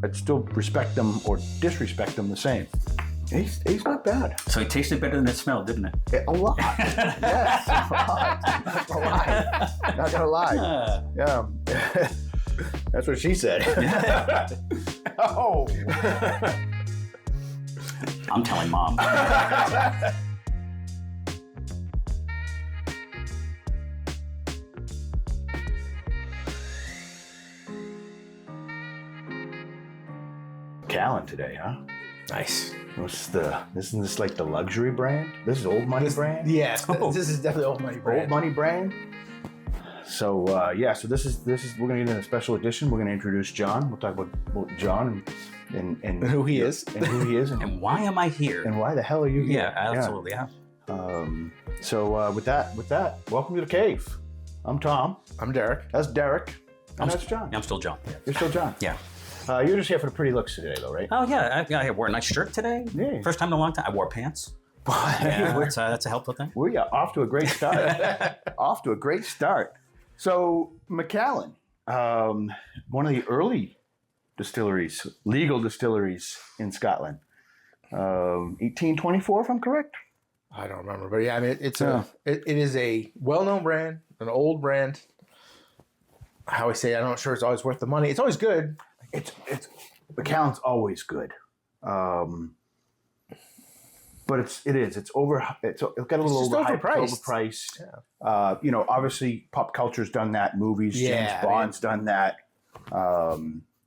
I'd still respect them or disrespect them the same. He's not bad. So it tasted better than it smelled, didn't it? A lot. Yes, a lot. Not gonna lie. Yeah. That's what she said. Oh. I'm telling Mom. Macallan today, huh? Nice. Isn't this like the luxury brand? This is old money brand? Yes, this is definitely old money brand. Old money brand. So so this is we're gonna get in a special edition. We're gonna introduce John. We'll talk about John and who he is. And who he is And why am I here? and why the hell are you here? Yeah, absolutely. Yeah. So with that, welcome to the cave. I'm Tom. I'm Derek. That's Derek. And that's John. I'm still John. You're still John. Yeah. You're just here for the pretty looks today, though, right? Oh, yeah. I wore a nice shirt today. Yeah. First time in a long time. I wore pants. Yeah, that's a helpful thing. We are off to a great start. Off to a great start. So, Macallan, one of the early distilleries, legal distilleries in Scotland. 1824, if I'm correct. I don't remember, but yeah, I mean, it is a well-known brand, an old brand. I always say, I'm not sure it's always worth the money. It's always good. It's Macallan's always good. But it's got a little overpriced. Yeah. Obviously pop culture's done that. Movies, James Bond's done that.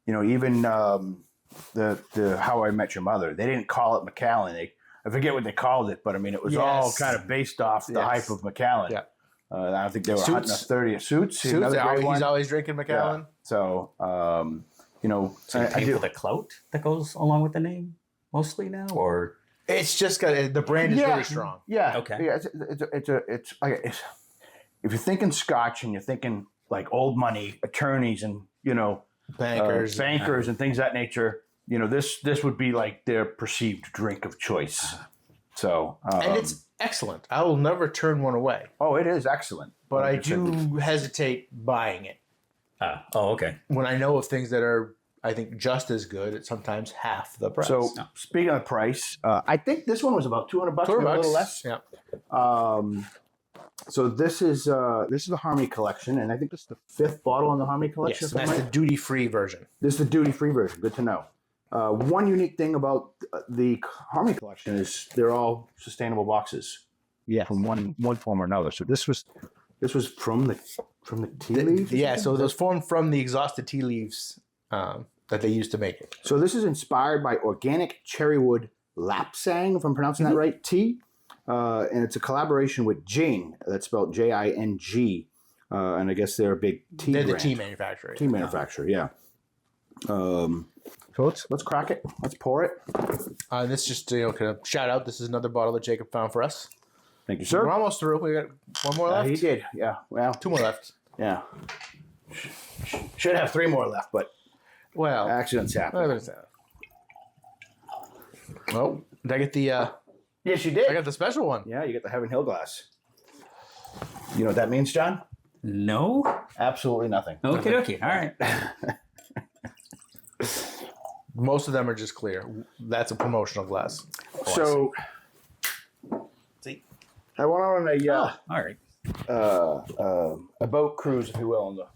Even the How I Met Your Mother, they didn't call it Macallan. I forget what they called it, but I mean it was all kind of based off the hype of Macallan. Yeah. I think they were hunting a 30 of Suits. He's always drinking Macallan. Yeah. So So you pay for the clout that goes along with the name mostly now, or it's just got the brand is really strong. Yeah. Okay. Yeah. It's if you're thinking Scotch and you're thinking like old money attorneys and bankers and things of that nature, this would be like their perceived drink of choice. So and it's excellent. I will never turn one away. Oh, it is excellent. But I do hesitate buying it. Okay. When I know of things that are, I think, just as good, it's sometimes half the price. So speaking of price, I think this one was about $200, maybe a little less. Yeah. So this is the Harmony Collection, and I think this is the 5th bottle in the Harmony Collection. Yes, that's the duty-free version. This is the duty-free version. Good to know. One unique thing about the Harmony Collection is they're all sustainable boxes. Yeah. From one form or another. So this was from the tea leaves? Yeah, so those formed from the exhausted tea leaves that they used to make it. So this is inspired by Organic Cherrywood Lapsang, if I'm pronouncing that right, tea. And it's a collaboration with JING, that's spelled JING. And I guess they're a big tea They're brand. the tea manufacturer. Tea manufacturer, yeah. So let's crack it. Let's pour it. This just kind of shout out. This is another bottle that Jacob found for us. Thank you, sir. We're almost through. We got one more left. He did, yeah. Well, 2 more left. Yeah. Should have 3 more left, but accidents happen. Oh, did I get the? Yes, you did. I got the special one. Yeah, you get the Heaven Hill glass. You know what that means, John? No. Absolutely nothing. Okay. All right. Most of them are just clear. That's a promotional glass. So, see, I went on all right. a boat cruise, if you will, in the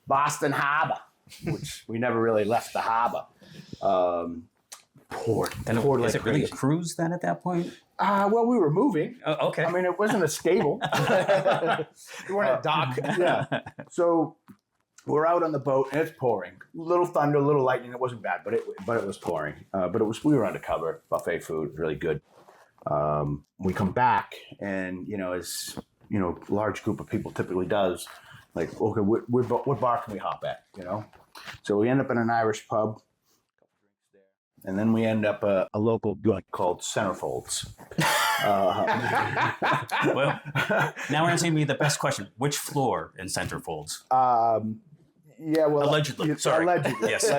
Boston Harbor, which we never really left the harbor. Poured Is it really a cruise then at that point? Well, we were moving. Oh, okay. I mean, it wasn't a stable. We weren't at a dock. Yeah. So we're out on the boat and it's pouring. Little thunder, little lightning. It wasn't bad, but it was pouring. We were undercover. Buffet food, really good. We come back and as large group of people typically does, like, okay, what bar can we hop at? So we end up in an Irish pub. And then we end up a local joint called Centerfolds. Well, now we're asking me the best question. Which floor in Centerfolds? Yeah, well... Allegedly. Sorry. Allegedly. Yes.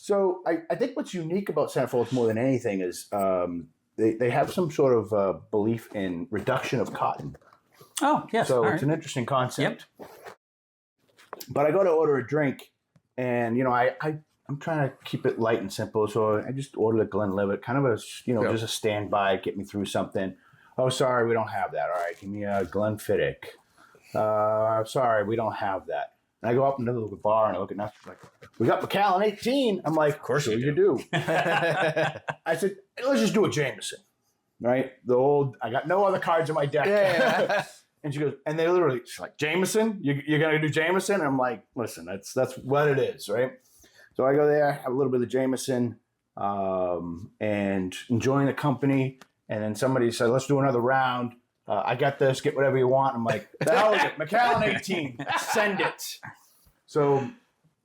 So I think what's unique about Centerfolds more than anything is they have some sort of belief in reduction of cotton. Oh, yes. So it's an interesting concept. Yep. But I go to order a drink, and, I I'm trying to keep it light and simple, so I just ordered a Glenlivet, kind of a just a standby, get me through something. Oh, sorry, we don't have that. All right, give me a Glenfiddich. Sorry, we don't have that. And I go up into the bar and I look at nothing. Like, we got Macallan 18. I'm like, of course you do. I said, let's just do a Jameson, right? I got no other cards in my deck. Yeah. And she goes, and they literally, she's like, Jameson? You're going to do Jameson? And I'm like, listen, that's what it is, right? So I go there, have a little bit of Jameson, and enjoying the company. And then somebody said, let's do another round. I got this, get whatever you want. I'm like, the hell is it? Macallan 18, send it. So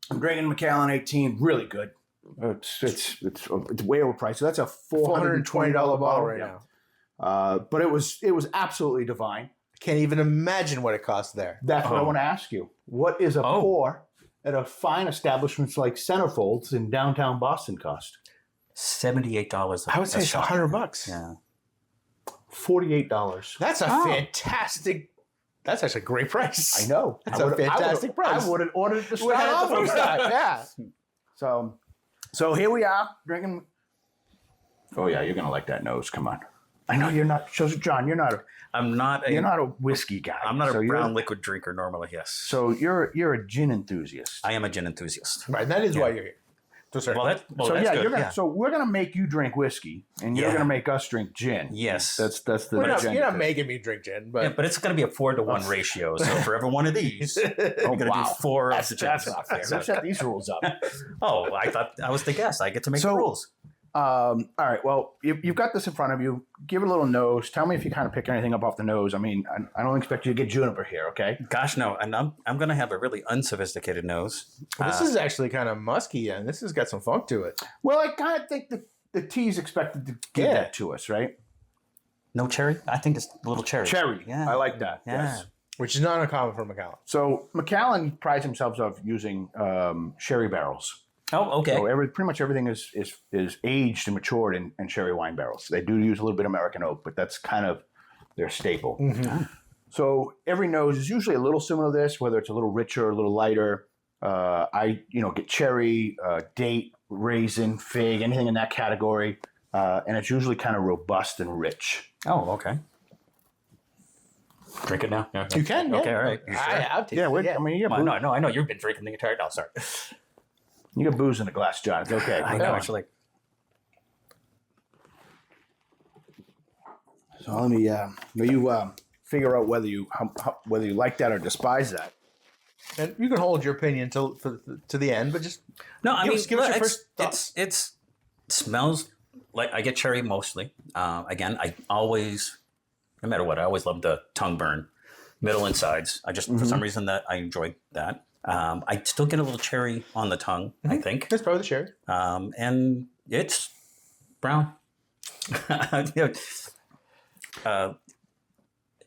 I'm drinking Macallan 18, really good. It's way overpriced. So that's a $420 bottle right now. But it was absolutely divine. Can't even imagine what it costs there. That's what I want to ask you. What is a pour at a fine establishment like Centerfolds in downtown Boston cost? $78. I would say it's $100. Yeah. $48. That's a fantastic. That's actually a great price. I know. That's a fantastic price. I would have ordered it to We start had off it the with. first time. Yeah. So here we are drinking. Oh yeah, you're gonna like that nose. Come on. I know you're not. So John, you're not a whiskey guy. I'm not a brown liquid drinker normally. Yes. So you're a gin enthusiast. I am a gin enthusiast. Right. That is why you're here. That's You're good. gonna. So we're gonna make you drink whiskey, and you're gonna make us drink gin. Yes. That's the. You're not making me drink gin, but but it's going to be a 4-to-1 ratio. So for every one of these, we're going to do 4 of the gins. Who set these rules up? Oh, I thought I was the guest. I get to make the rules. All right. Well, you've got this in front of you. Give it a little nose. Tell me if you kind of pick anything up off the nose. I mean, I don't expect you to get juniper here, okay? Gosh, no. And I'm going to have a really unsophisticated nose. this is actually kind of musky, and this has got some funk to it. Well, I kind of think the tea's expected to give that to us, right? No cherry? I think it's a little cherry. Cherry. Yeah. I like that. Yeah. Yes. Which is not uncommon for Macallan. So Macallan prides himself of using sherry barrels. Oh, okay. So pretty much everything is aged and matured in sherry wine barrels. They do use a little bit of American oak, but that's kind of their staple. Mm-hmm. So every nose is usually a little similar to this, whether it's a little richer, a little lighter. I get cherry, date, raisin, fig, anything in that category, and it's usually kind of robust and rich. Oh, okay. Drink it now. Yeah, You can. Yeah. Okay, all right. You sure? I'll take it. I mean, you got booze. No, I know you've been drinking the entire. No, sorry. You got booze in a glass, John. It's okay. I know. Actually, so let me figure out whether you like that or despise that. And you can hold your opinion to the end, but just no. I mean, give us your first thoughts. It smells like I get cherry mostly. Again, I always, no matter what, I always love the tongue burn, middle and sides. I just for some reason that I enjoy that. I still get a little cherry on the tongue. I think That's probably the cherry. and it's brown.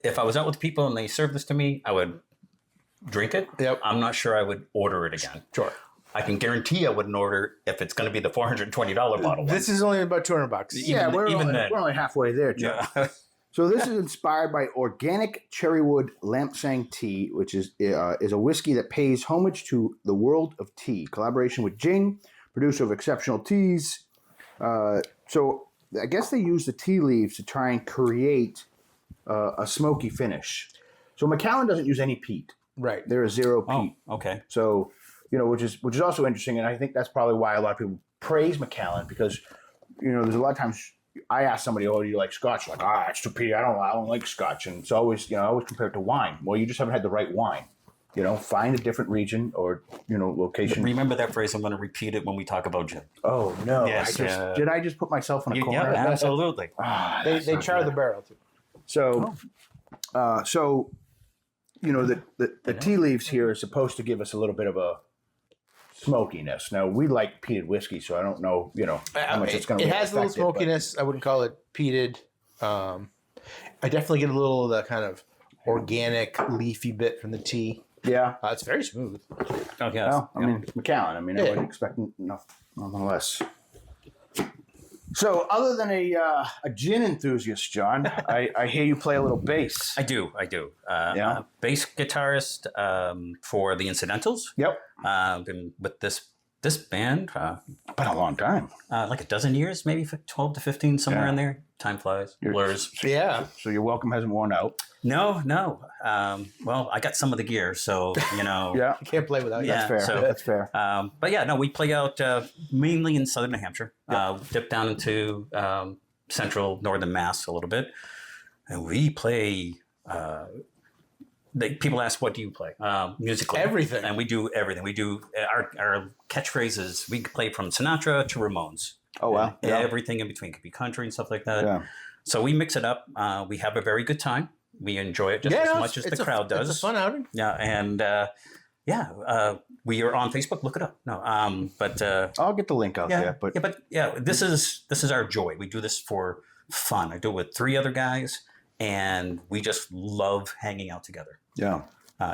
If I was out with people and they served this to me, I would drink it. Yep. I'm not sure I would order it again. Sure. I can guarantee I wouldn't order if it's going to be the $420 bottle. This is only about $200. Yeah, we're only halfway there, John. Yeah. So this is inspired by Organic Cherrywood Lapsang Tea, which is a whiskey that pays homage to the world of tea. Collaboration with JING, producer of exceptional teas. So I guess they use the tea leaves to try and create a smoky finish. So Macallan doesn't use any peat. Right. There is zero peat. Oh, okay. So which is also interesting, and I think that's probably why a lot of people praise Macallan because there's a lot of times. I ask somebody, "Oh, do you like Scotch?" Like, it's too peaty. I don't like Scotch, and it's always, I always compare it to wine. Well, you just haven't had the right wine. Find a different region or location. Remember that phrase. I'm going to repeat it when we talk about gin. Oh no! Yes, Did I just put myself in a corner? Yeah, absolutely. They char the barrel too. So, the tea leaves here are supposed to give us a little bit of a smokiness. Now we like peated whiskey, so I don't know, how much it's going to be. It has a little smokiness. I wouldn't call it peated. I definitely get a little of the kind of organic, leafy bit from the tea. Yeah, it's very smooth. Oh, yes. Well, I mean, Macallan. I mean, I would expect nothing less. So, other than a gin enthusiast, John, I hear you play a little bass. I do. Bass guitarist for the incidentals. Yep. Been with this This band, Been a long time. like a dozen years, maybe 12 to 15, somewhere Yeah. in there. Time flies, blurs. Yeah. So your welcome hasn't worn out. No. Well, I got some of the gear, so, Yeah, You can't play without Yeah. that. fair. so- That's fair. But yeah, no, we play out mainly in southern New Hampshire, dip down into central northern Mass a little bit. And we play, people ask, what do you play? Musically. Everything. And we do everything. We do, our catchphrases, we play from Sinatra to Ramones. Oh, wow. And Yeah. everything in between. Could be country and stuff like that. Yeah. So we mix it up. We have a very good time. We enjoy it just as much as the crowd does. It's a fun outing. Yeah, and we are on Facebook. Look it up. No, but I'll get the link out there. But this is our joy. We do this for fun. I do it with 3 other guys, and we just love hanging out together. yeah.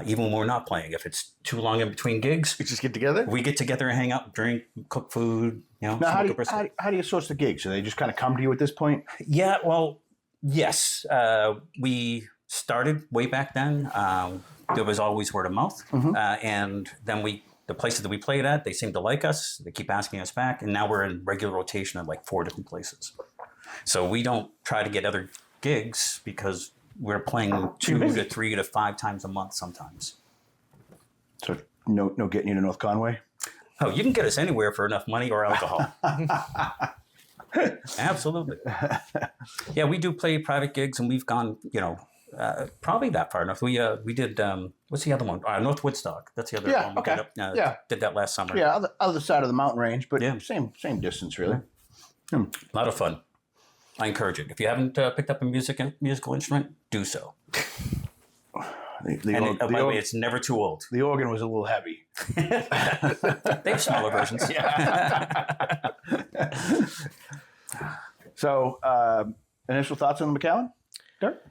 Even when we're not playing, if it's too long in between gigs, We just get together. we get together and hang out, drink, cook food. Now, smoke how do a you, brisket. how do you source the gigs? So they just kind of come to you at this point? Yeah, well, yes. We started way back then. There was always word of mouth. And then the places that we played at, they seemed to like us. They keep asking us back. And now we're in regular rotation at like 4 different places. So we don't try to get other gigs because we're playing 2 to 3 to 5 times a month sometimes. So no getting you to North Conway? Oh, you can get us anywhere for enough money or alcohol. Absolutely. Yeah, we do play private gigs, and we've gone, probably that far enough. We did what's the other one? North Woodstock. That's the other Yeah, one. We okay. did that last summer. Yeah, other side of the mountain range, but Yeah. same distance, really. A lot of fun. I encourage it. If you haven't picked up a musical instrument, do so. The And by the way, it's never too old. the organ was a little heavy. They have smaller versions. So, initial thoughts on the Macallan? Dirk?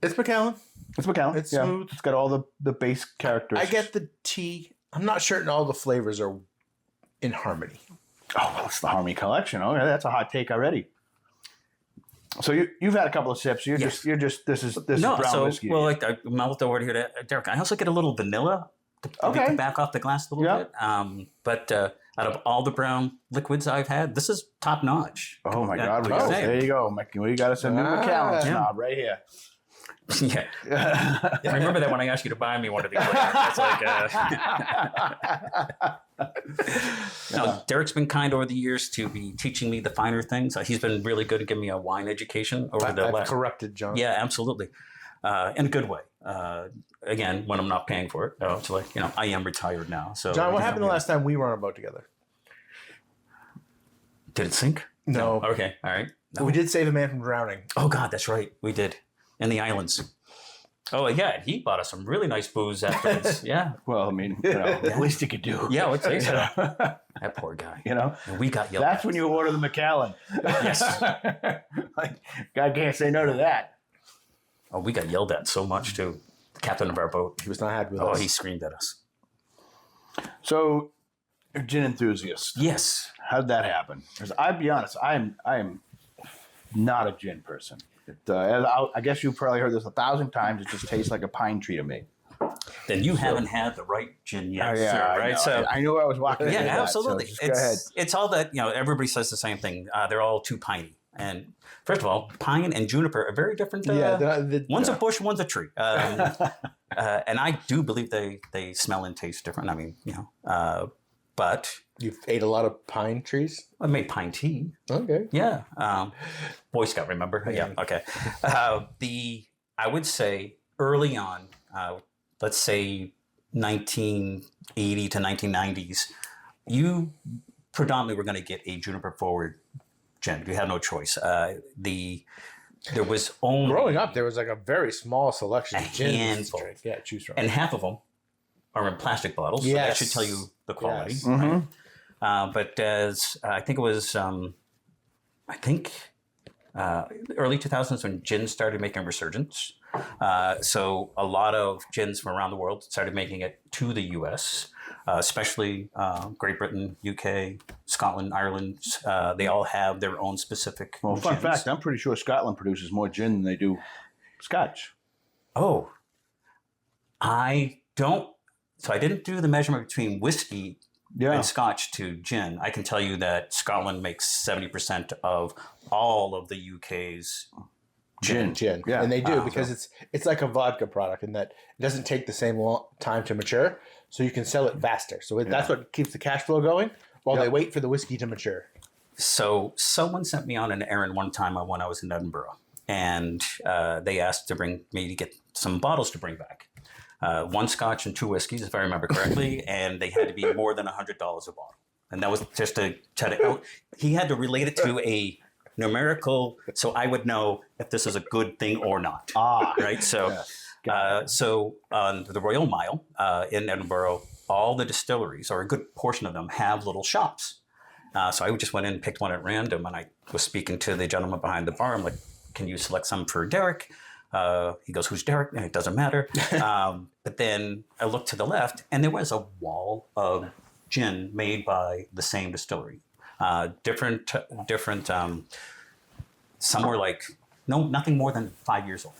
It's Macallan. It's Macallan. It's smooth. It's got all the base characters. I get the tea. I'm not certain all the flavors are in harmony. Oh, well, it's the Harmony Collection. Oh, yeah, that's a hot take already. So you've had a couple of sips. You're Yes. just this is brown whiskey. well, like I mouthed over here to Derek. I also get a little vanilla to back off the glass a little bit. But out of all the brown liquids I've had, this is top notch. Oh my Yeah, God! what do you There you go. We got us a new Macallan Yeah. snob right here. Yeah. I remember that when I asked you to buy me one of these. It's like, no, Derek's been kind over the years to be teaching me the finer things. He's been really good at giving me a wine education over the I've last. corrupted John. Yeah, absolutely, in a good way. Again, when I'm not paying for it, it's like I am retired now. So, John, what happened the last time we were on a boat together? Did it sink? No. Okay, all right. No. We did save a man from drowning. Oh God, that's right, we did. In the islands. Oh yeah, he bought us some really nice booze afterwards. Yeah. Well, I mean, at least you could do. Yeah, let's say so. That poor guy. And we got yelled That's at. when you order the Macallan. Yes. Like, God can't say no to that. Oh, we got yelled at so much too. The captain of our boat. He was not happy with Oh, us. he screamed at us. So, you're a gin enthusiast. Yes. How did that happen? Because I'll be honest, I am not a gin person. I guess you've probably heard this 1,000 times. It just tastes like a pine tree to me. Then you haven't had the right gin yet, Oh, yeah, sir, I right? know. So I knew I was walking. yeah, into that, so absolutely. just go ahead. It's all that everybody says the same thing. They're all too piney. And first of all, pine and juniper are very different. One's a bush, one's a tree. And I do believe they smell and taste different. I mean, but You've ate a lot of pine trees? I made pine tea. Okay. Yeah. Boy Scout, remember? Yeah. Okay. I would say early on, let's say 1980 to 1990s, you predominantly were going to get a juniper forward gin. You had no choice. There was only Growing up, there was like a very small selection of gins. handful. Yeah, choose from. and half of them are in plastic bottles. So that Yes. should tell you the quality. Yes. Right? But as I think it was, early 2000s when gin started making a resurgence. So a lot of gins from around the world started making it to the U.S., especially Great Britain, UK, Scotland, Ireland. They all have their own specific Well, fun gins. fact, I'm pretty sure Scotland produces more gin than they do Scotch. Oh, I don't. So I didn't do the measurement between whiskey and Scotch to gin, I can tell you that Scotland makes 70% of all of the UK's gin. Yeah. And they do because it's like a vodka product in that it doesn't take the same time to mature, so you can sell it faster. So that's what keeps the cash flow going while they wait for the whiskey to mature. So someone sent me on an errand one time when I was in Edinburgh, and they asked me to get some bottles to bring back. 1 Scotch and 2 whiskeys, if I remember correctly, and they had to be more than $100 a bottle. And that was just to try to. He had to relate it to a numerical, so I would know if this is a good thing or not. Right. So, so on the Royal Mile in Edinburgh, all the distilleries, or a good portion of them, have little shops. So I just went in and picked one at random, and I was speaking to the gentleman behind the bar. I'm like, "Can you select some for Derek?" He goes, "Who's Derek?" And it doesn't matter. But then I looked to the left, and there was a wall of gin made by the same distillery. Different. Some were like nothing more than 5 years old,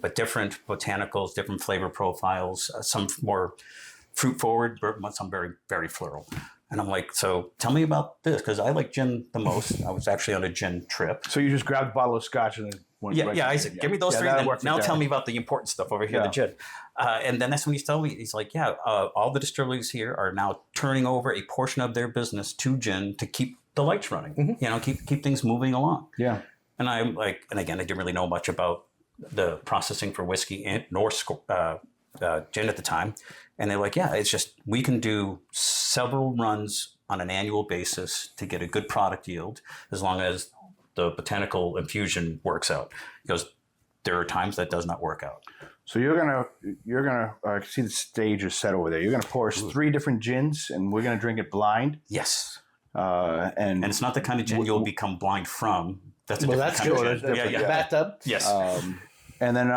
but different botanicals, different flavor profiles. Some more fruit forward, but some very, very floral. And I'm like, so tell me about this, because I like gin the most. I was actually on a gin trip. So you just grabbed a bottle of Scotch and then went I said, give me those 3. Now tell me about the important stuff over here, the gin. And then that's when he's telling me, he's like, all the distilleries here are now turning over a portion of their business to gin to keep the lights running, keep things moving along. Yeah. And I'm like, and again, I didn't really know much about the processing for whiskey nor gin at the time. And they're like, it's just, we can do several runs on an annual basis to get a good product yield, as long as the botanical infusion works out. Because there are times that does not work out. So you're gonna see the stage is set over there. You're gonna pour us 3 different gins, and we're gonna drink it blind. Yes. And it's not the kind of gin you'll become blind from. That's that's kind good. of gin. Yeah. Bathtub. Yes. And then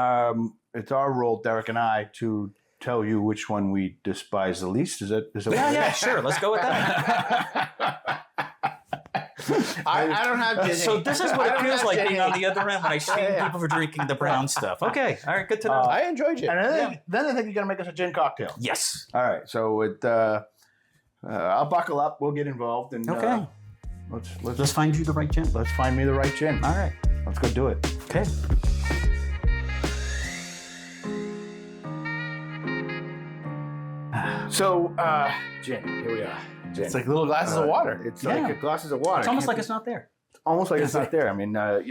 it's our role, Derek and I, to tell you which one we despise the least. Is that yeah, sure. Let's go with that. I don't have gin. So this is what it feels like being on the other end when I see people for drinking the brown stuff. Okay. All right. Good to know. I enjoyed it. And then I think you're going to make us a gin cocktail. Yes. All right. So I'll buckle up. We'll get involved. And, okay. Let's find you the right gin. Let's find me the right gin. All right. Let's go do it. Okay. So, gin. Here we are. Gin. It's like little glasses of water. It's like glasses of water. It's almost like it's not there. Almost like it's not there. I mean, I'm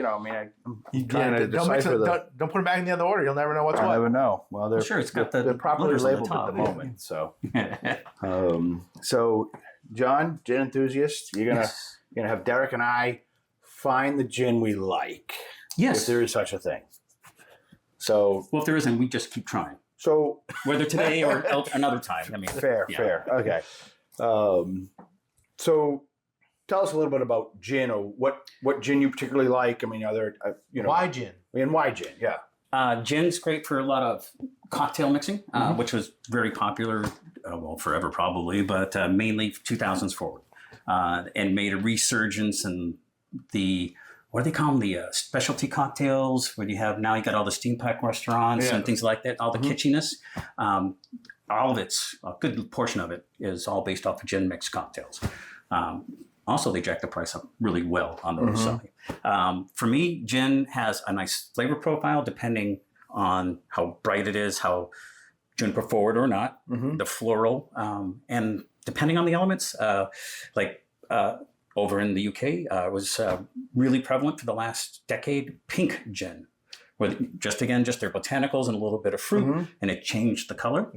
trying to decipher don't put it back in the other order. You'll never know what's what. I never know. Well, they're sure. It's got they're properly letters on the labeled top, at the moment. So, so John, gin enthusiast, you're gonna have Derek and I find the gin we like. Yes, if there is such a thing. So, well, if there isn't, we just keep trying. So, whether today or another time. I mean, fair. Okay. So, tell us a little bit about gin, or what gin you particularly like. I mean, are there why gin? And why gin? Yeah. Gin's great for a lot of cocktail mixing, which was very popular, forever probably, but mainly 2000s forward, and made a resurgence in the, what do they call them? The specialty cocktails, where you got all the steam pack restaurants and things like that, all the kitschiness. All of it's, a good portion of it is all based off of gin mixed cocktails. Also, they jack the price up really well on the other side. For me, gin has a nice flavor profile depending on how bright it is, how juniper forward or not, the floral, and depending on the elements, over in the UK, it was really prevalent for the last decade, pink gin. Where just their botanicals and a little bit of fruit, and it changed the color,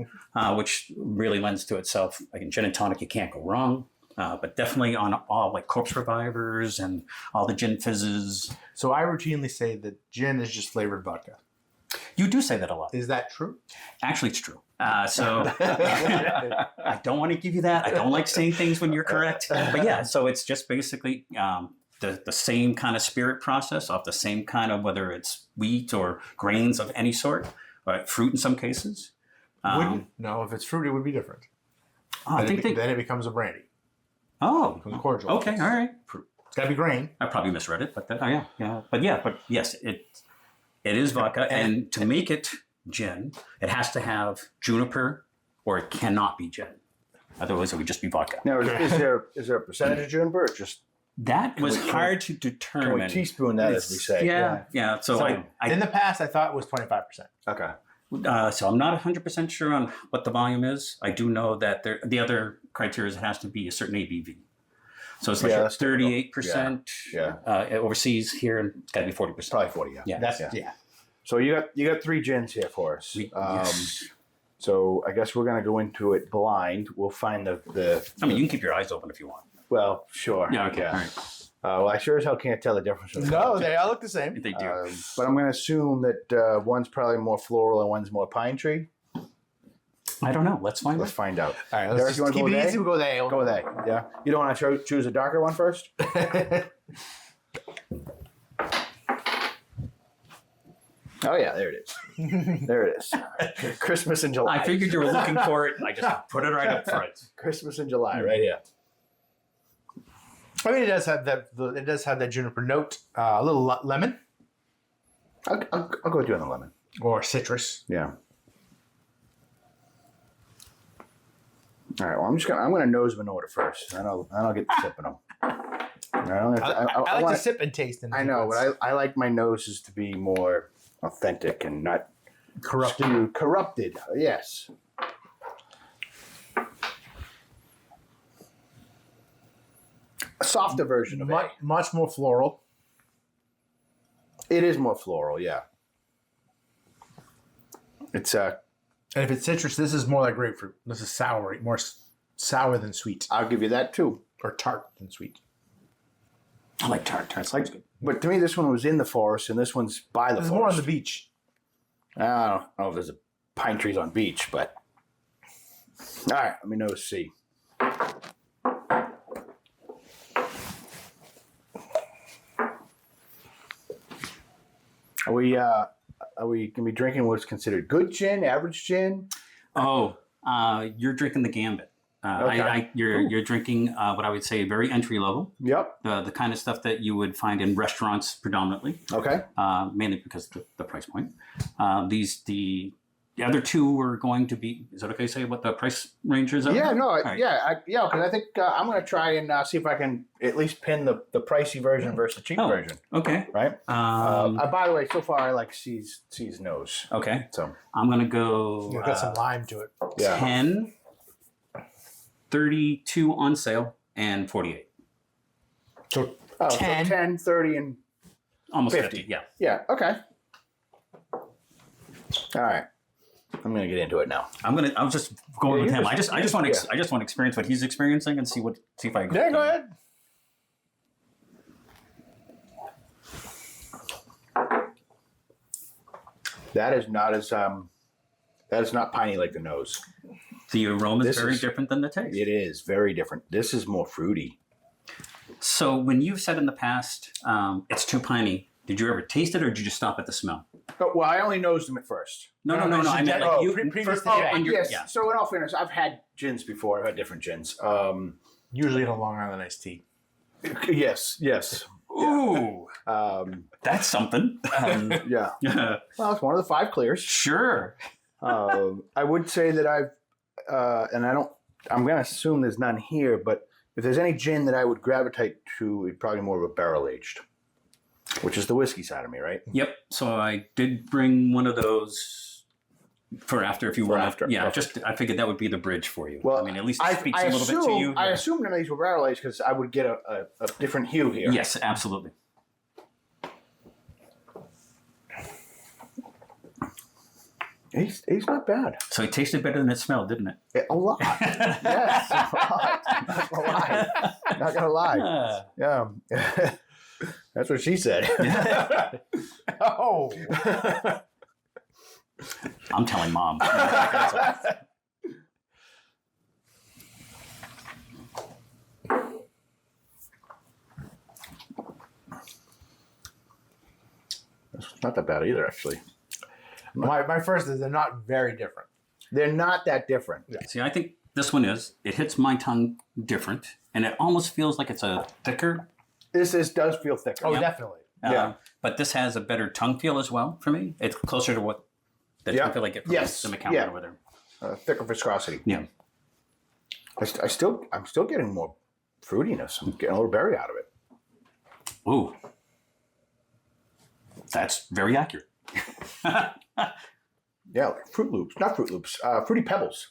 which really lends to itself. Like in gin and tonic, you can't go wrong. But definitely on all like corpse revivers and all the gin fizzes. So I routinely say that gin is just flavored vodka. You do say that a lot. Is that true? Actually, it's true. So I don't want to give you that. I don't like saying things when you're correct. But yeah, so it's just basically the same kind of spirit process off the same kind of, whether it's wheat or grains of any sort, or fruit in some cases. No, if it's fruit, it would be different. Then it becomes a brandy. Oh, it becomes cordial. Okay, all right. It's got to be grain. I probably misread it, but but yes, it is vodka, and to make it gin, it has to have juniper, or it cannot be gin. Otherwise, it would just be vodka. Now, is there a percentage of juniper or just That was hard to can determine. we teaspoon that, as we say? Yeah. So in the past, I thought it was 25%. Okay. So I'm not 100% sure on what the volume is. I do know that the other criteria is it has to be a certain ABV. So it's like that's 38%. Yeah. Overseas here, it's got to be 40%. Probably 40. Yeah. So you got 3 gins here for us. Yes. So I guess we're gonna go into it blind. We'll find the. I mean, you can keep your eyes open if you want. Well, sure. Yeah. Okay. All right. Well, I sure as hell can't tell the difference. No, they all look the same. They do. But I'm gonna assume that one's probably more floral and one's more pine tree. I don't know. Let's find Let's out. find out. All right, Derek, let's you wanna just keep go it with easy. A? We'll go with A. Go with A. Yeah. You don't want to choose a darker one first? Oh yeah, there it is. There it is. Christmas in July. I figured you were looking for it. I just put it right up front. Christmas in July, right here. I mean, it does have that. It does have that juniper note. A little lemon I'll go with you on the lemon. or citrus. Yeah. All right. Well, I'm gonna nose them in order first, and I'll get to sipping them. I like wanna- to sip and taste. I know, but I like my noses to be more authentic and not corrupted. Corrupted. Yes. A softer version of it. Much more floral. It is more floral. Yeah. It's And if it's citrus, this is more like grapefruit. This is sour, more sour than sweet, I'll give you that too. or tart than sweet. I like tart. Tart sounds good. But to me, this one was in the forest, and this one's by the This is forest. more on the beach. I don't know if there's a pine trees on beach, but all right. Let me nose see. Are we gonna be drinking what's considered good gin, average gin? Oh, you're drinking the Gambit. Okay. You're drinking what I would say very entry level, Yep. the kind of stuff that you would find in restaurants predominantly, Okay. mainly because of the price point. The other two are going to be. Is it okay to say what the price range is? Yeah. No. All right. Because I think I'm gonna try and see if I can at least pin the pricey version versus the cheap Oh. version. Okay. Right. By the way, so far I like C's nose. Okay. So I'm gonna go You've got some lime to it. yeah. 10, 32 on sale, and 48. So Oh, 10. so 10, 30, and Almost 50. 50. Yeah. yeah. Okay. All right. I'm gonna get into it now. I'm just going Yeah, with you him. just- I just want to experience what he's experiencing and see if I agree. yeah, with go him. ahead. That is not piney like the nose. The aroma is This very is- different than the taste. It is very different. This is more fruity. So when you've said in the past it's too piney, did you ever taste it or did you just stop at the smell? Oh, well, I only nosed them at first. No. I meant like you. previous to oh, that. on your- Yes. yeah. So in all fairness, I've had gins before. I've had different gins. Usually in a Long Island iced tea. Yes. Ooh, that's something. Yeah. Yeah. Well, it's one of the 5 clears. Sure. I would say that and I'm going to assume there's none here, but if there's any gin that I would gravitate to, it'd probably more of a barrel aged, which is the whiskey side of me, right? Yep. So I did bring one of those for after if you want. after, Yeah. perfect. I figured that would be the bridge for you. Well, I mean, at least it I speaks a little bit to you. I assumed none of these were barrel aged because I would get a different hue here. Yes, absolutely. He's not bad. So it tasted better than it smelled, didn't it? A lot. Yes, a lot. Not gonna lie. Yeah. That's what she said. Oh, I'm telling mom. It's not that bad either, actually. my first is they're not very different. They're not that different. See, I think this one is. It hits my tongue different, and it almost feels like it's a thicker. This does feel thicker. Oh, Yeah. definitely. Yeah. But this has a better tongue feel as well for me. It's closer to what the Yeah. tongue feel I get from Yes. the Macallan Yeah. over there. Thicker viscosity. Yeah. I'm still getting more fruitiness. I'm getting a little berry out of it. Ooh, that's very accurate. Yeah, like Fruit Loops, not Fruit Loops, Fruity Pebbles.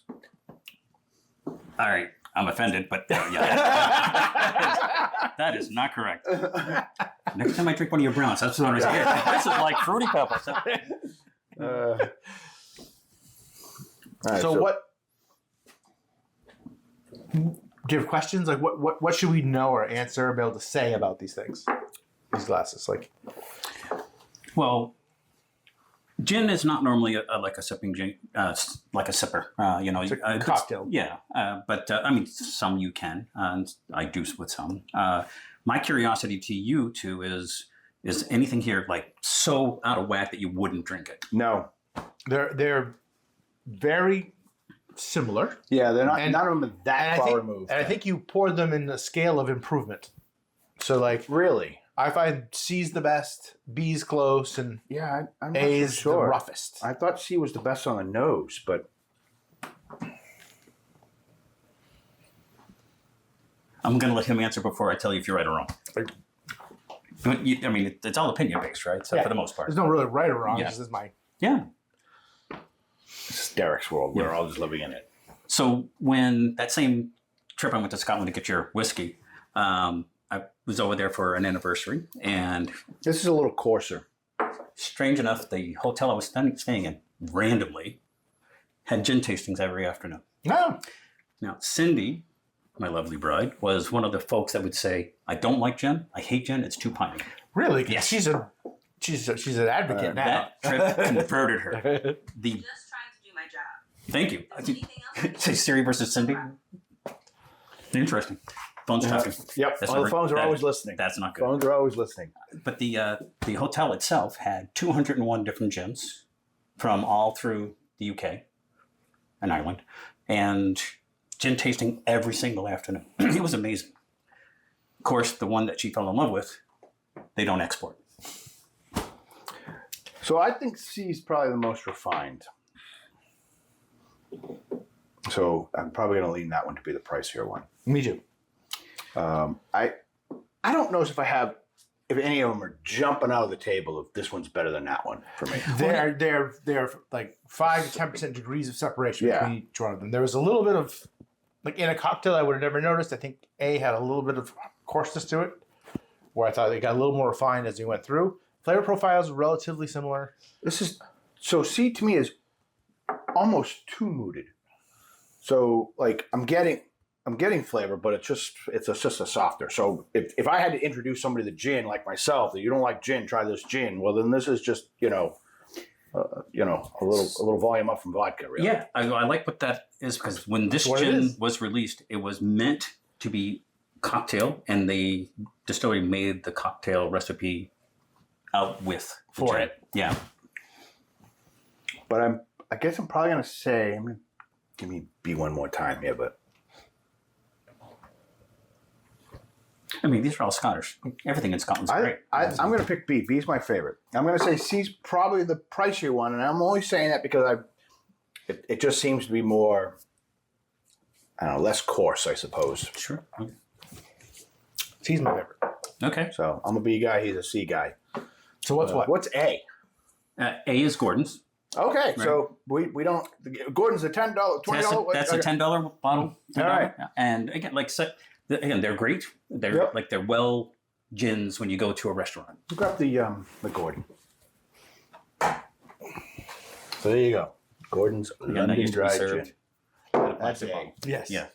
All right, I'm offended, but yeah, that is not correct. Next time I drink one of your browns, that's what I'm saying. This is like Fruity Pebbles. All right, So what? Do you have questions? Like what should we know or answer or be able to say about these things? These glasses, like Well, gin is not normally like a sipping gin, like a sipper. it's a cocktail. Yeah, but I mean, some you can, and I do with some. My curiosity to you two is anything here like so out of whack that you wouldn't drink it? No. They're very similar. Yeah, they're not. And- None of them are that far removed. And I think you pour them in the scale of improvement. So like really. I find C's the best, B's close, and Yeah, I'm not A's sure. the roughest. I thought C was the best on the nose, but I'm going to let him answer before I tell you if you're right or wrong. I mean, it's all opinion based, right? So Yeah. for the most part, There's no really right or wrong. Yeah. This is my yeah. it's Derek's world. We're all just living in it. So when that same trip I went to Scotland to get your whiskey, I was over there for an anniversary, and This is a little coarser. strange enough, the hotel I was staying in randomly had gin tastings every afternoon. no. Now, Cindy, my lovely bride, was one of the folks that would say, "I don't like gin. I hate gin. It's too piney." Really? Yes. She's an advocate now. That trip converted her. The Just trying to do my job. thank you. Is there anything else I can Say Siri versus Cindy. Interesting. Phone's talking. Yep. That's All the not- phones are that- always listening. That's not good. Phones are always listening. But the hotel itself had 201 different gins from all through the UK and Ireland, and gin tasting every single afternoon. It was amazing. Of course, the one that she fell in love with, they don't export. So I think C is probably the most refined. So I'm probably going to lean that one to be the pricier one. Me too. I don't know if any of them are jumping out of the table if this one's better than that one for me. They're like 5 to 10% degrees of separation Yeah. between each one of them. There was a little bit of like in a cocktail I would have never noticed. I think A had a little bit of coarseness to it, where I thought they got a little more refined as we went through. Flavor profiles are relatively similar. So C to me is almost too muted. So like I'm getting flavor, but it's just a softer. So if I had to introduce somebody to gin like myself, that you don't like gin, try this gin. Well, then this is just a little volume up from vodka. Really. Yeah, I like what that is, because when this That's what it gin is. was released, it was meant to be cocktail, and the distillery made the cocktail recipe out with the For gin. it. Yeah. But I guess I'm probably gonna say give me B one more time here, but I mean, these are all Scottish. Everything in Scotland's great. I'm going to pick B. B's my favorite. I'm going to say C's probably the pricier one, and I'm only saying that because it just seems to be more, I don't know, less coarse, I suppose. Sure. C's my favorite. Okay. So I'm a B guy. He's a C guy. So what's what? What's A? A is Gordon's. Okay, so we don't. Gordon's a $10, $20. That's a $10 bottle. $10. All right. And again, they're great. They're Yep. they're well gins when you go to a restaurant. Grab the Gordon. So there you go. Gordon's Again, that London used to be Dry served Gin. in a That's plastic A. bottle. Yes. Yeah.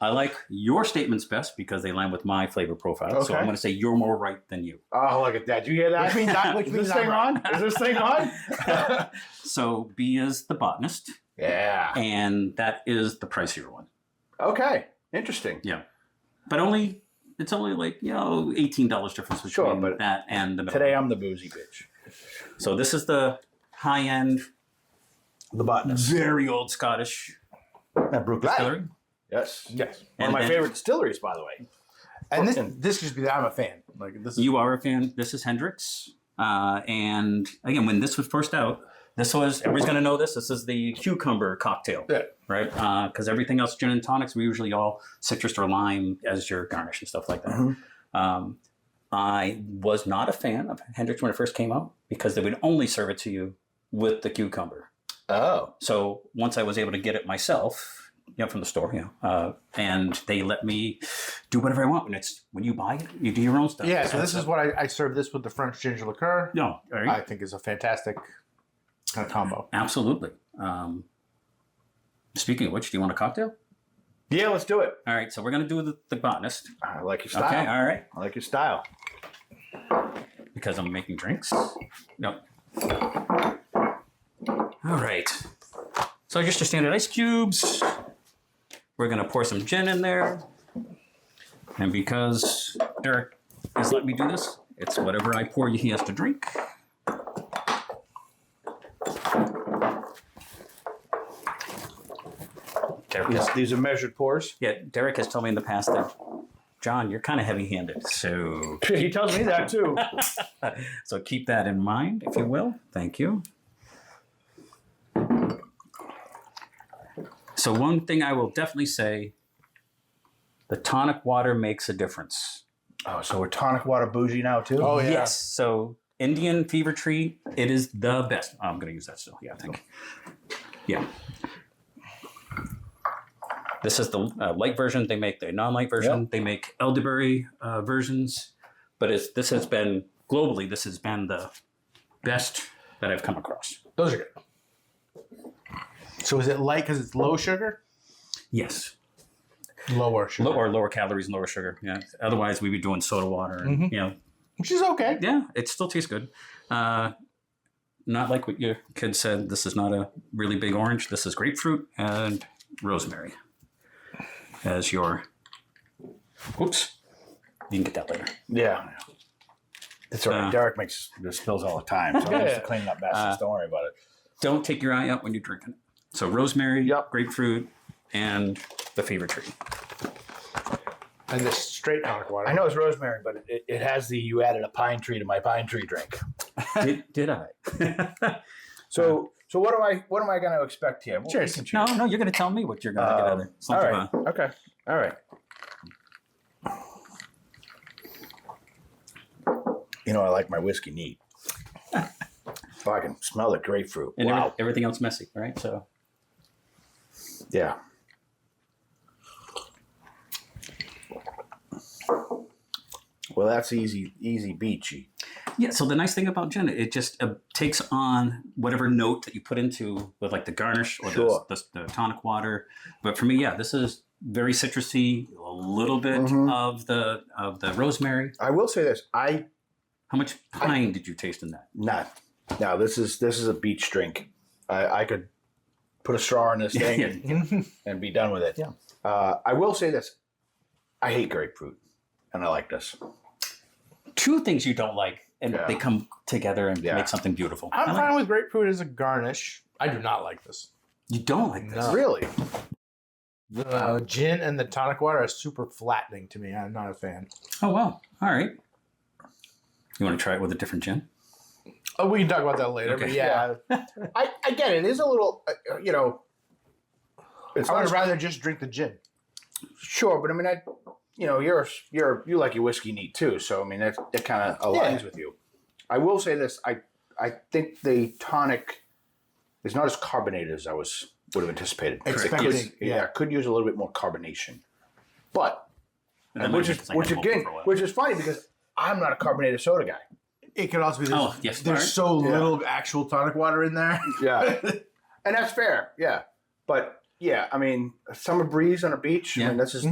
I like your statements best because they line with my flavor profile. So Okay. I'm going to say you're more right than you. Oh, look at that! Did you hear that? Which Is means this I'm thing right. on? Is this thing on? So B is the botanist, Yeah. and that is the pricier one. Okay. Interesting. Yeah, but it's only like $18 difference between Sure, but that and the middle. Today I'm the boozy bitch. So this is the high end, The botanist. very old Scottish distillery. Yes. Yes. One And of my then- favorite distilleries, by the way. And And- this just be that I'm a fan. Like this is You are a fan. This is Hendrix. And again, when this was first out, This was, everybody's going to know this. This is the cucumber cocktail, Yeah. right? Because everything else, gin and tonics, we usually all citrus or lime as your garnish and stuff like that. Mm-hmm. I was not a fan of Hendrix when it first came out because they would only serve it to you with the cucumber. Oh. So once I was able to get it myself, from the store, and they let me do whatever I want. When you buy it, you do your own stuff. Yeah, so this is what I serve this with the French ginger liqueur. No, right? I think is a fantastic kind of combo. Absolutely. Speaking of which, do you want a cocktail? Yeah, let's do it. All right, so we're going to do the botanist. I like your style. Okay, all right. I like your style. Because I'm making drinks. No. All right. So just your standard ice cubes. We're going to pour some gin in there. And because Derek has let me do this, it's whatever I pour you, he has to drink. These are measured pours. Yeah, Derek has told me in the past that, John, you're kind of heavy-handed. So He tells me that too. So keep that in mind, if you will. Thank you. So one thing I will definitely say, the tonic water makes a difference. Oh, so we're tonic water bougie now too? Oh, yeah. Yes. So Indian fever tree, it is the best. I'm going to use that still. Yeah, I think. Yeah. This is the light version. They make the non-light version. Yep. They make elderberry versions. But this has been, globally, this has been the best that I've come across. Those are good. So is it light because it's low sugar? Yes. Lower sugar. Lower calories and lower sugar. Yeah. Otherwise, we'd be doing soda water. And, Which is okay. yeah, it still tastes good. Not like what your kid said. This is not a really big orange. This is grapefruit and rosemary as your. Oops. You can get that later. Yeah. That's all right. Derek makes the spills all the time, so I'm used to cleaning up messes. Don't worry about it. Don't take your eye out when you're drinking it. So rosemary, Yep. grapefruit, and the fever tree. And the straight tonic water. I know it's rosemary, but it has you added a pine tree to my pine tree drink. Did I? So what am I going to expect here? Cheers. No, you're going to tell me what you're going to get out of it. All right. Okay. All right. I like my whiskey neat. Oh, I can smell the grapefruit. And wow. everything else messy, right? So Yeah. Well, that's easy beachy. yeah. So the nice thing about gin, it just takes on whatever note that you put into with like the garnish or Sure. the tonic water. But for me, yeah, this is very citrusy. A little bit of the rosemary. I will say this. How much pine did you taste in that? No, this is a beach drink. I could put a straw in this thing and be done with it. Yeah. I will say this. I hate grapefruit, and I like this. Two things you don't like, and they come together and make something beautiful. I'm I like fine it. with grapefruit as a garnish. I do not like this. You don't like this? No. Really? The gin and the tonic water are super flattening to me. I'm not a fan. Oh, wow. All right. You want to try it with a different gin? Oh, we can talk about that later. Okay. But yeah, I get it. It is a little, it's I would not rather just drink the gin. sure, but I mean, you like your whiskey neat too, so I mean that kind of aligns with you. I will say this: I think the tonic is not as carbonated as I would have anticipated. Expecting, Could use a little bit more carbonation, but That might which be is 'cause I hadn't opened for a while. which is funny because I'm not a carbonated soda guy. It could also be yes, there's right. so little actual tonic water in there. Yeah, and that's fair. Yeah, but yeah, I mean, a summer breeze on a beach. I mean, this is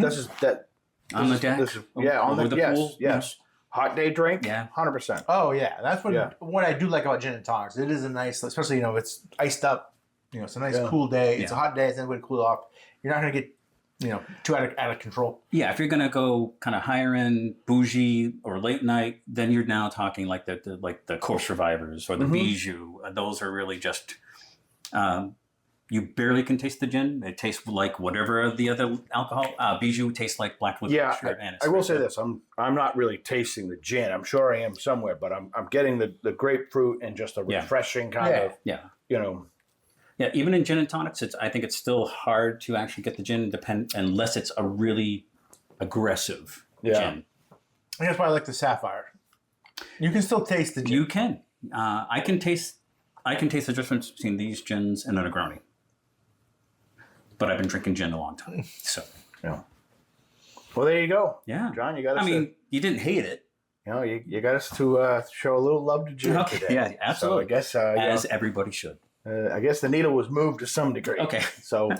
that On the deck? on Over the the pool? yes. Hot day drink. Yeah. 100%. Oh yeah, that's what Yeah. what I do like about gin and tonics. It is a nice, especially it's iced up. It's a nice cool day. It's a hot day. It's not going to cool off. You're not going to get too out of control. Yeah, if you're going to go kind of higher end, bougie, or late night, then you're now talking like the Course Survivors or the Bijou. Those are really just you barely can taste the gin. It tastes like whatever of the other alcohol. Bijou tastes like black liquor. Yeah, I will say this: I'm not really tasting the gin. I'm sure I am somewhere, but I'm getting the grapefruit and just a refreshing kind of Yeah, even in gin and tonics, I think it's still hard to actually get the gin unless it's a really aggressive gin. And that's why I like the Sapphire. You can still taste the gin. You can. I can taste the difference between these gins and a Negroni. But I've been drinking gin a long time, so Yeah. Well, there you go. yeah. John, you got us. You didn't hate it. You got us to show a little love to gin Okay, today. yeah, absolutely. So I guess As everybody should. I guess the needle was moved to some degree. Okay. So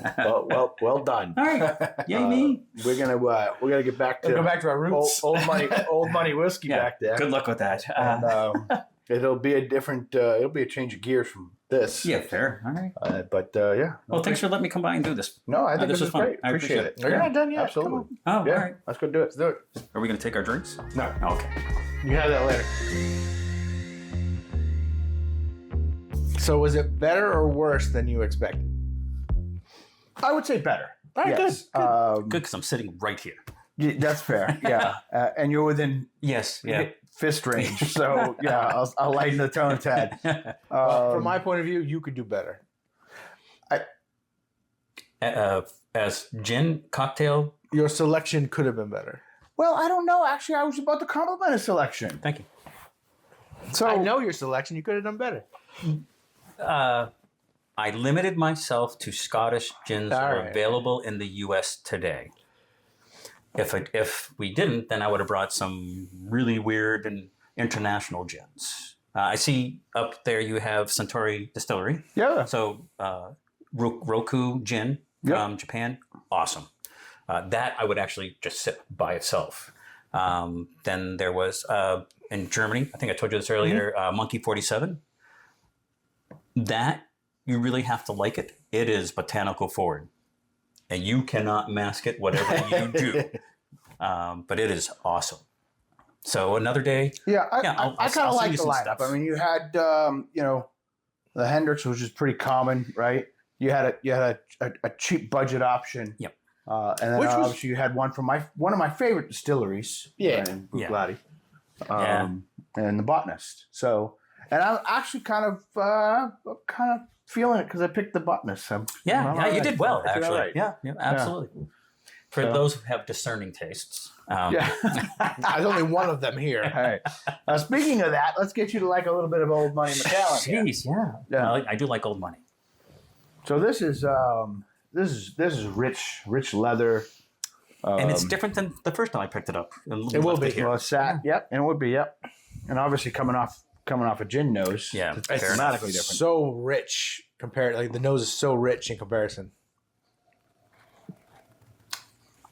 well done. All right. Yay me. We're gonna get back to Go back to our roots. old money whiskey back there. Good luck with that. And it'll be a different. It'll be a change of gears from this. Yeah, fair. All right. But yeah. Well, thanks for letting me come by and do this. No, I think this this was was fun. great. I appreciate it. You're not done yet. Absolutely. Oh, all Yeah. right. Let's go do it. Let's do it. Are we going to take our drinks? No. Okay. You have that later. So was it better or worse than you expected? I would say better. All right, Yes. Good, because I'm sitting right here. That's fair. Yeah. And you're within Yes. Yeah. fist range. So yeah, I'll lighten the tone a tad. From my point of view, you could do better. As gin cocktail. Your selection could have been better. Well, I don't know. Actually, I was about to compliment a selection. Thank you. So I know your selection. You could have done better. I limited myself to Scottish gins that All are right. available in the U.S. today. If we didn't, then I would have brought some really weird and international gins. I see up there you have Suntory Distillery. yeah. So Roku gin from Japan, awesome. That I would actually just sit by itself. Then there was in Germany, I think I told you this earlier, Monkey 47. That you really have to like it. It is botanical forward, and you cannot mask it whatever you do. But it is awesome. So another day. Yeah, I I'll kind of send like you the some lineup. stuff. I mean, you had the Hendrix, which is pretty common, right? You had a cheap budget option. Yep. And then Which was- obviously you had one from one of my favorite distilleries. Yeah. in Yeah. Bugladi, Yeah. and the Botanist. So, and I'm actually kind of feeling it because I picked the Botanist. So Yeah, you did well, I did all actually. right. Yeah, absolutely. For So- those who have discerning tastes. Yeah. There's only one of them here. All right. Speaking of that, let's get you to like a little bit of Old Money Macallan. here. Jeez, yeah. Yeah. I do like old money. So this is rich leather. And it's different than the first time I picked it up. It will be. Here. Well, it's sat. Yep, and it would be. Yep, and obviously coming off a gin nose. Yeah, it's fair enough. dramatically different. So rich compared, like the nose is so rich in comparison.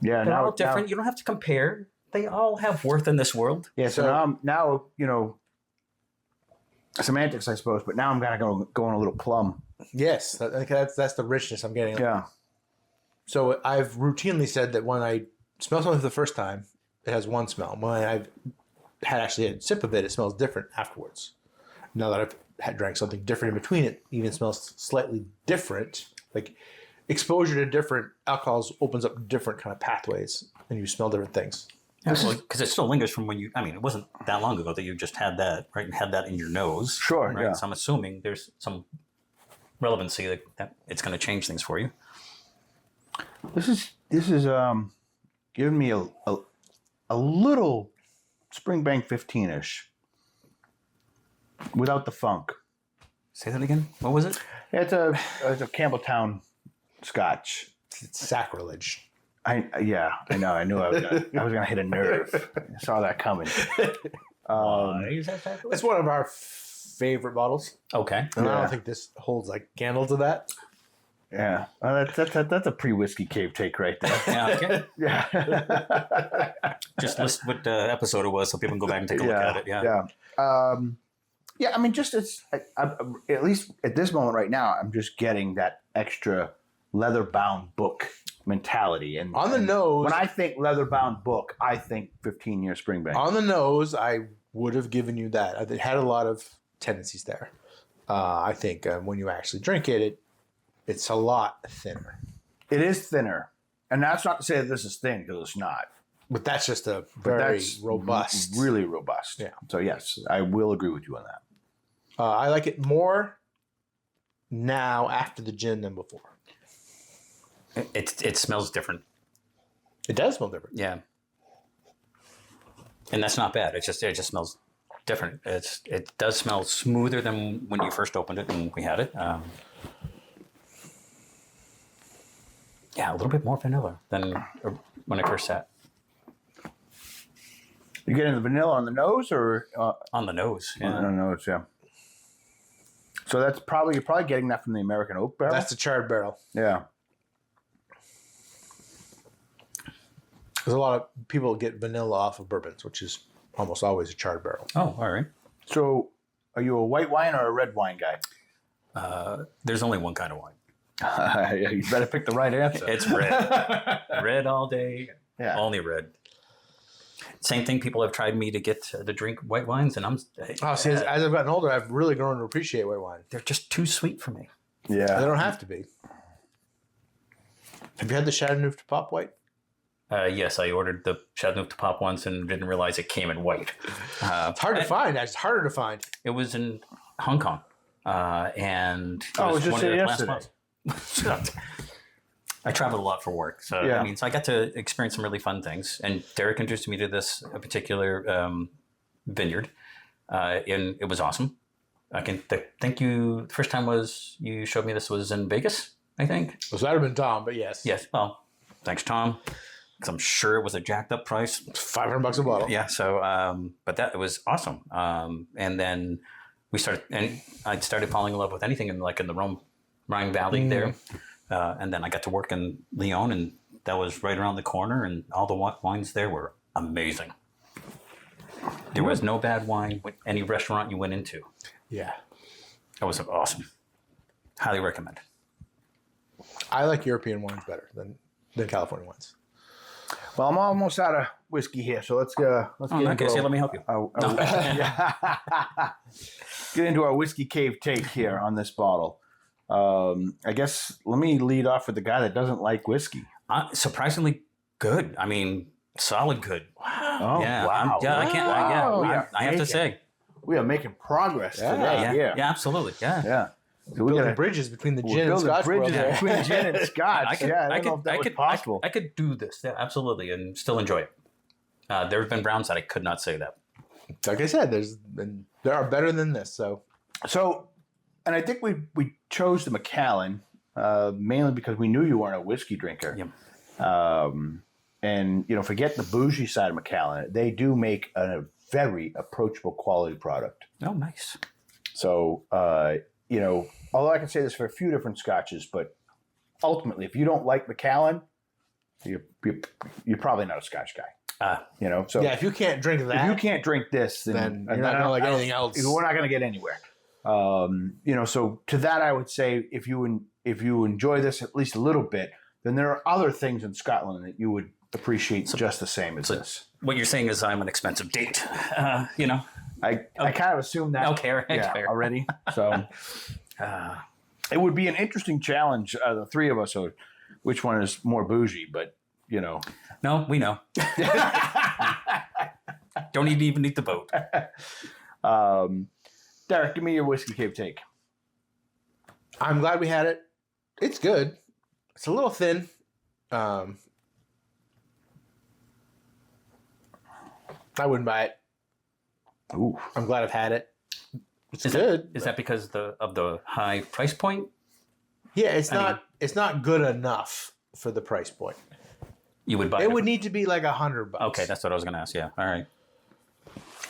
Yeah, They're now all different. You don't have to compare. They all have worth in this world. Yeah, so now semantics, I suppose, but now I'm kind of going a little plum. Yes, I think that's the richness I'm getting. Yeah, So I've routinely said that when I smell something for the first time, it has one smell. When I've had actually a sip of it, it smells different afterwards. Now that I've drank something different in between, it even smells slightly different. Like exposure to different alcohols opens up different kind of pathways, and you smell different things. Because it still lingers from when you, it wasn't that long ago that you just had that, right? And had that in your nose. Sure, Right? yeah. So I'm assuming there's some relevancy that it's going to change things for you. this is giving me a little Springbank 15-ish without the funk. Say that again. What was it? It's a Campbelltown Scotch. It's sacrilege. I know. I knew I was gonna hit a nerve. I saw that coming. It's one of our favorite bottles, Okay. and I Yeah. don't think this holds like candle to that. Yeah, that's a pre-whiskey cave take right there. Yeah. Okay. Yeah, Just list what episode it was so people can go back and take a look at it. Yeah. yeah. I mean, just at least at this moment right now, I'm just getting that extra leather-bound book mentality. And On the nose, when I think leather-bound book, I think 15-year Springbank. on the nose, I would have given you that. It had a lot of tendencies there. I think when you actually drink it, it's a lot thinner. It is thinner, and that's not to say that this is thin because it's not. But that's just a But very that's robust. really robust. Yeah. So yes, I will agree with you on that. I like it more now after the gin than before. It smells different. It does smell different. Yeah. And that's not bad. It just smells different. It does smell smoother than when you first opened it and we had it. Yeah, a little bit more vanilla than when I first sat. You getting the vanilla on the nose or On the nose. Yeah. on the nose? Yeah. So you're probably getting that from the American oak barrel. That's the charred barrel. Yeah. Because a lot of people get vanilla off of bourbons, which is almost always a charred barrel. Oh, all right. So, are you a white wine or a red wine guy? There's only one kind of wine. You better pick the right answer. It's red. Red all day. Yeah. Only red. Same thing. People have tried me to get to drink white wines, and See, as I've gotten older, I've really grown to appreciate white wine. they're just too sweet for me. They Yeah. don't have to be. Have you had the Chateauneuf de Pop white? Yes, I ordered the Chateauneuf de Pop once and didn't realize it came in white. It's hard to find. It's harder to find. It was in Hong Kong, and it I was just one of there the last yesterday. ones. I traveled a lot, for work, so Yeah. so I got to experience some really fun things. And Derek introduced me to this particular vineyard, and it was awesome. I can thank you. The first time you showed me this was in Vegas, I think. Well, so that would have been Tom, but yes. Yes. Well, thanks, Tom, because I'm sure it was a jacked up price. $500 a bottle. Yeah. So, but it was awesome. And then I started falling in love with anything in the Rhine Valley there. And then I got to work in Lyon, and that was right around the corner, and all the wines there were amazing. There was no bad wine with any restaurant you went into. Yeah. That was awesome. Highly recommend. I like European wines better than California wines. Well, I'm almost out of whiskey here, so let's get into Let me help you. get into our whiskey cave take here on this bottle. I guess let me lead off with the guy that doesn't like whiskey. Surprisingly good. I mean, solid good. Oh, Yeah, wow. I have to say. We are making progress today. Yeah, absolutely. Yeah. Yeah. So we Building gotta, bridges between the we're gin and building Scotch world. bridges between gin and Scotch. I don't know if that was possible. I could do this, yeah, absolutely, and still enjoy it. There have been browns that I could not say that. Like I said, there are better than this. So And I think we chose the Macallan mainly because we knew you weren't a whiskey drinker. Yep. And forget the bougie side of Macallan. They do make a very approachable quality product. Oh, nice. So although I can say this for a few different scotches, but ultimately, if you don't like Macallan, you're probably not a Scotch guy. So yeah, if you can't drink that, if you can't drink this, then you're not going to like anything else. We're not going to get anywhere. So to that, I would say if you enjoy this at least a little bit, then there are other things in Scotland that you would appreciate just the same as this. What you're saying is I'm an expensive date. I kind of assumed that. Okay, right. Already. So it would be an interesting challenge. The three of us, so which one is more bougie? But No, we know. Don't even need the boat. Derek, give me your whiskey cave take. I'm glad we had it. It's good. It's a little thin. I wouldn't buy it. Ooh. I'm glad I've had it. It's Is good. Is that because of the high price point? Yeah, it's not good enough for the price point. You would buy It would need to be like $100. Okay, that's what I was going to ask. Yeah. All right.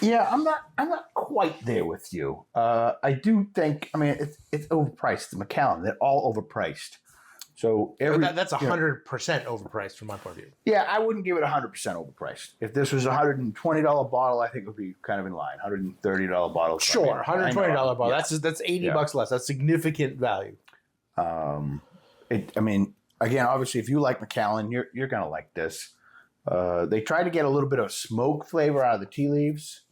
Yeah, I'm not quite there with you. I do think. I mean, it's overpriced. The Macallan, they're all overpriced. So that's 100% overpriced from my point of view. Yeah, I wouldn't give it 100% overpriced. If this was a $120 bottle, I think it would be kind of in line. $130 bottle. Sure, $120 bottle. Yeah. That's $80 less. That's significant value. Again, obviously, if you like Macallan, you're gonna like this. They try to get a little bit of smoke flavor out of the tea leaves.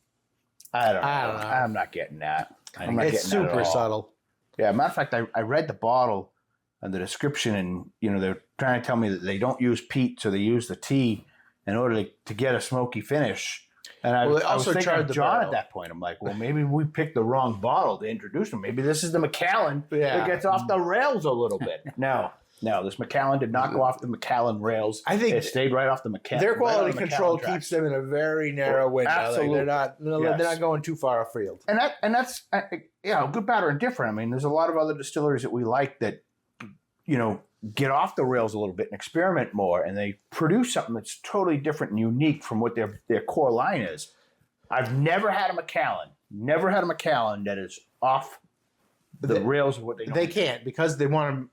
I don't know. I'm not getting that. It's super subtle. Yeah, matter of fact, I read the bottle and the description, and they're trying to tell me that they don't use peat, so they use the tea in order to get a smoky finish. And I, Well, they I was also thinking charred of the John barrel. at that point. I'm like, well, maybe we picked the wrong bottle to introduce him. Maybe this is the Macallan Yeah. that gets off the rails a little bit. No, this Macallan did not go off the Macallan rails. I think it stayed right off the Macallan. their quality right on the control Macallan keeps them in a very narrow window. Absolutely. Like they're Yes. not going too far afield. And that's good, bad, or indifferent. I mean, there's a lot of other distilleries that we like that, get off the rails a little bit and experiment more, and they produce something that's totally different and unique from what their core line is. I've never had a Macallan that is off the rails of what they know. They can't because they want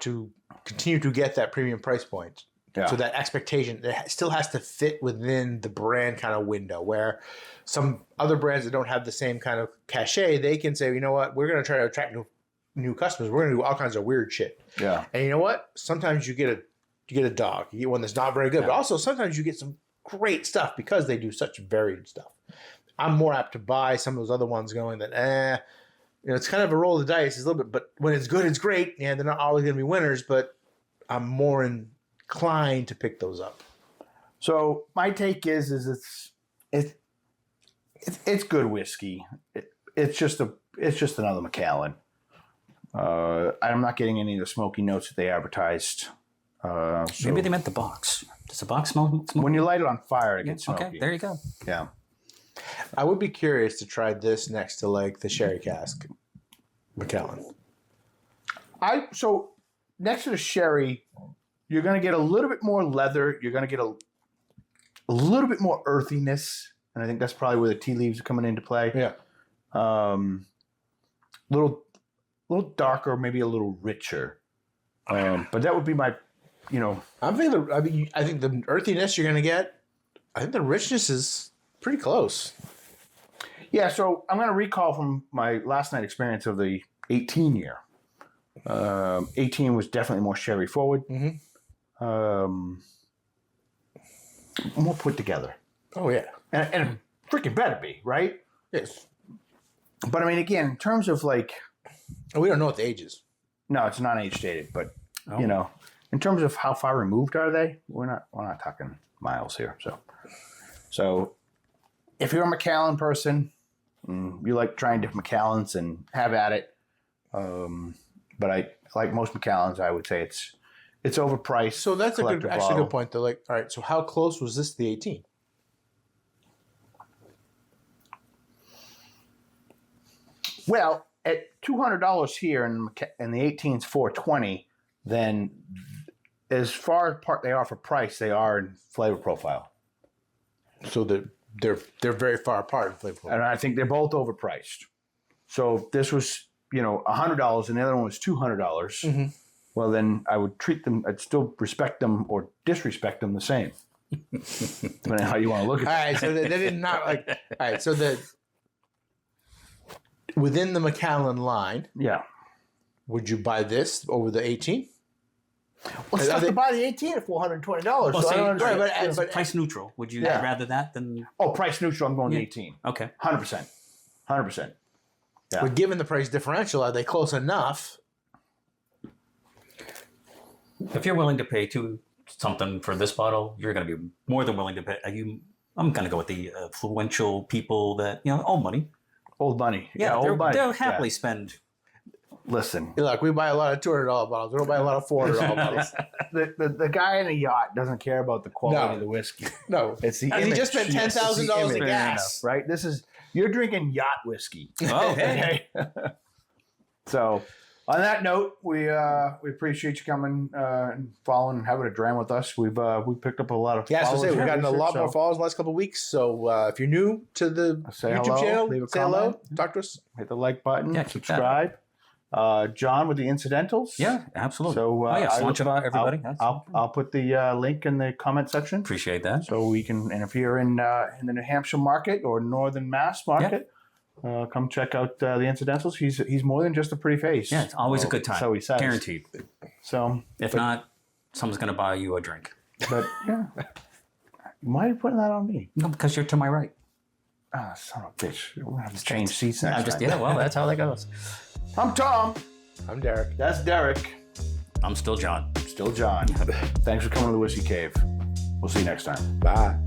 to continue to get that premium price point. Yeah. So that expectation still has to fit within the brand kind of window, where some other brands that don't have the same kind of cachet, they can say, you know what, we're going to try to attract new customers. We're going to do all kinds of weird shit. Yeah. And you know what? Sometimes you get a dog. You get one that's not very good, but also sometimes you get some great stuff because they do such varied stuff. I'm more apt to buy some of those other ones going that, it's kind of a roll of the dice. It's a little bit, but when it's good, it's great. And they're not always going to be winners, but I'm more inclined to pick those up. So my take is it's good whiskey. It's just another Macallan. I'm not getting any of the smoky notes that they advertised. Maybe they meant the box. Does the box smell? When you light it on fire, it gets smoky. Okay, there you go. Yeah. I would be curious to try this next to like the sherry cask Macallan. So next to the sherry, you're going to get a little bit more leather. You're going to get a little bit more earthiness, and I think that's probably where the tea leaves are coming into play. Yeah. Little darker, maybe a little richer. But that would be my, I think the earthiness you're going to get, I think the richness is pretty close. Yeah, so I'm going to recall from my last night experience of the 18 year. 18 was definitely more sherry forward. Mm-hmm. More put together. Oh, yeah. And it freaking better be, right? Yes. But I mean, again, in terms of like... We don't know what the age is. No, it's not age dated, but, in terms of how far removed are they, we're not talking miles here. So if you're a Macallan person, you like trying different Macallans and have at it. But I like most Macallans, I would say it's overpriced. So that's a good point though. Like, all right, so how close was this to the 18? Well, at $200 here and the 18's $420, then as far apart they are for price, they are in flavor profile. So they're very far apart in flavor profile. And I think they're both overpriced. So if this was, $100 and the other one was $200. Mm-hmm. Well, then I would treat them, I'd still respect them or disrespect them the same. Depending on how you want to look at it. All right, so they did not like. All right, so within the Macallan line, Yeah. would you buy this over the 18? Well, it's to buy the 18 at $420. Well, So I see, don't understand. it's price neutral. Would you rather that than... Oh, price neutral, I'm going to 18. Okay. 100%. 100%. Yeah. But given the price differential, are they close enough? If you're willing to pay something for this bottle, you're going to be more than willing to pay. I'm going to go with the influential people that, own money. Old money. Yeah, old money. they'll happily spend... Listen, Look, we buy a lot of $200 bottles. We don't buy a lot of $400 bottles. the guy in a yacht doesn't care about the quality of the whiskey. No, It's the and he image. just spent Yes, it's the $10,000 image. in gas. Right? You're drinking yacht whiskey. Oh, hey. So, on that note, we appreciate you coming and following and having a dram with us. We've picked up a lot of Yeah, followers we've here gotten a this lot year, more followers in the last couple of weeks. So if you're new to the Say YouTube hello, channel, leave a say hello, comment. talk to us. hit the like button, Yeah, keep that subscribe. John with the incidentals. Yeah, absolutely. So everybody. I'll put the link in the comment section. Appreciate that. So we can, and if you're in the New Hampshire market or Northern Mass market, come check out the incidentals. He's more than just a pretty face. Yeah, it's always a good time. So he says. Guaranteed. So If not, someone's going to buy you a drink. but yeah, why are you putting that on me? No, because you're to my right. Ah, son of a bitch. We're gonna have to change seats next time. Yeah, well, that's how that goes. I'm Tom. I'm Derek. That's Derek. I'm still John. Still John. Thanks for coming to the Whiskey Cave. We'll see you next time. Bye.